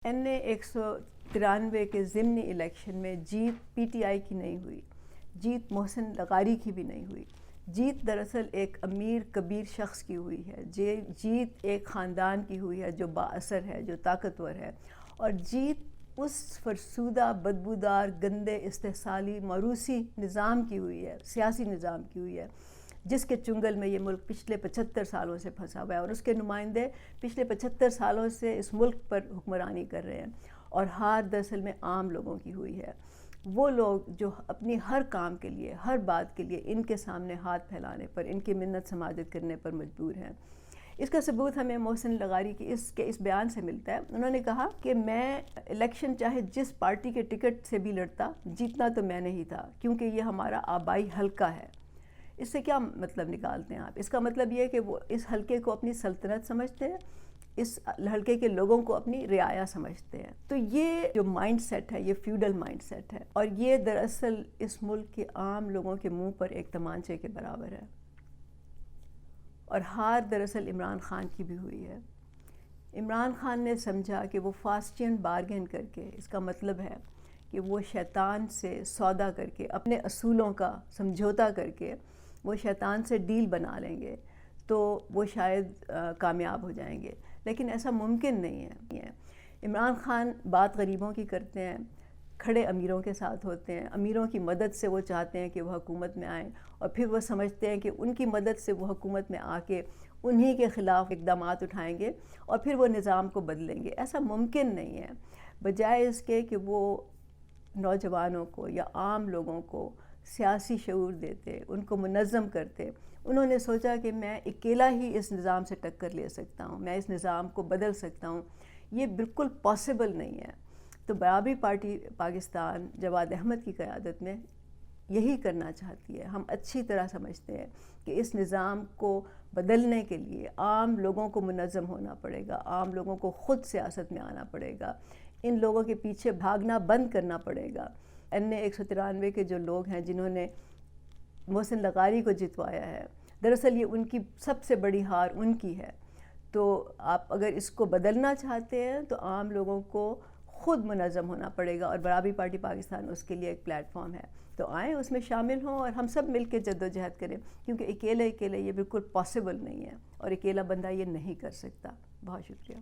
NA 193 کے ضمنی election میں جیت پی ٹی آئی کی نہیں ہوئی، جیت محسن لغاری کی بھی نہیں ہوئی۔ جیت دراصل ایک امیر کبیر شخص کی ہوئی ہے، جیت ایک خاندان کی ہوئی ہے جو با اثر ہے، جو طاقتور ہے، اور جیت اس فرسودہ بدبودار گندے استحصالی موروثی نظام کی ہوئی ہے، سیاسی نظام کی ہوئی ہے، جس کے چنگل میں یہ ملک پچھلے 75 سالوں سے پھنسا ہوا ہے، اور اس کے نمائندے پچھلے 75 سالوں سے اس ملک پر حکمرانی کر رہے ہیں، اور ہار دراصل میں عام لوگوں کی ہوئی ہے۔ وہ لوگ جو اپنی ہر کام کے لیے، ہر بات کے لیے ان کے سامنے ہاتھ پھیلانے پر، ان کی منت سماجت کرنے پر مجبور ہیں۔ اس کا ثبوت ہمیں محسن لغاری کی اس بیان سے ملتا ہے۔ انہوں نے کہا کہ میں الیکشن چاہے جس پارٹی کے ٹکٹ سے بھی لڑتا، جیتنا تو میں نہیں تھا، کیونکہ یہ ہمارا آبائی حلقہ ہے۔ اس سے کیا مطلب نکالتے ہیں آپ؟ اس کا مطلب یہ ہے کہ وہ اس حلقے کو اپنی سلطنت سمجھتے ہیں، اس حلقے کے لوگوں کو اپنی رعایا سمجھتے ہیں۔ تو یہ جو مائنڈ سیٹ ہے، یہ فیوڈل مائنڈ سیٹ ہے، اور یہ دراصل اس ملک کے عام لوگوں کے منہ پر ایک تمانچے کے برابر ہے۔ اور ہار دراصل عمران خان کی بھی ہوئی ہے۔ عمران خان نے سمجھا کہ وہ فاسٹین بارگین کر کے، اس کا مطلب ہے کہ وہ شیطان سے سودا کر کے، اپنے اصولوں کا سمجھوتا کر کے وہ شیطان سے ڈیل بنا لیں گے تو وہ شاید کامیاب ہو جائیں گے، لیکن ایسا ممکن نہیں ہے۔ عمران خان بات غریبوں کی کرتے ہیں، کھڑے امیروں کے ساتھ ہوتے ہیں، امیروں کی مدد سے وہ چاہتے ہیں کہ وہ حکومت میں آئیں، اور پھر وہ سمجھتے ہیں کہ ان کی مدد سے وہ حکومت میں آ کے انہی کے خلاف اقدامات اٹھائیں گے اور پھر وہ نظام کو بدلیں گے۔ ایسا ممکن نہیں ہے۔ بجائے اس کے کہ وہ نوجوانوں کو یا عام لوگوں کو سیاسی شعور دیتے، ان کو منظم کرتے، انہوں نے سوچا کہ میں اکیلا ہی اس نظام سے ٹکر لے سکتا ہوں، میں اس نظام کو بدل سکتا ہوں۔ یہ بالکل پاسبل نہیں ہے۔ تو برابری پارٹی پاکستان جواد احمد کی قیادت میں یہی کرنا چاہتی ہے۔ ہم اچھی طرح سمجھتے ہیں کہ اس نظام کو بدلنے کے لیے عام لوگوں کو منظم ہونا پڑے گا، عام لوگوں کو خود سیاست میں آنا پڑے گا، ان لوگوں کے پیچھے بھاگنا بند کرنا پڑے گا۔ NA 193 کے جو لوگ ہیں جنہوں نے محسن لغاری کو جتوایا ہے، دراصل یہ ان کی سب سے بڑی ہار ان کی ہے۔ تو آپ اگر اس کو بدلنا چاہتے ہیں تو عام لوگوں کو خود منظم ہونا پڑے گا، اور برابری پارٹی پاکستان اس کے لیے ایک پلیٹ فارم ہے۔ تو آئیں اس میں شامل ہوں اور ہم سب مل کے جدوجہد کریں، کیونکہ اکیلے یہ بالکل پاسبل نہیں ہے، اور اکیلا بندہ یہ نہیں کر سکتا۔ بہت شکریہ۔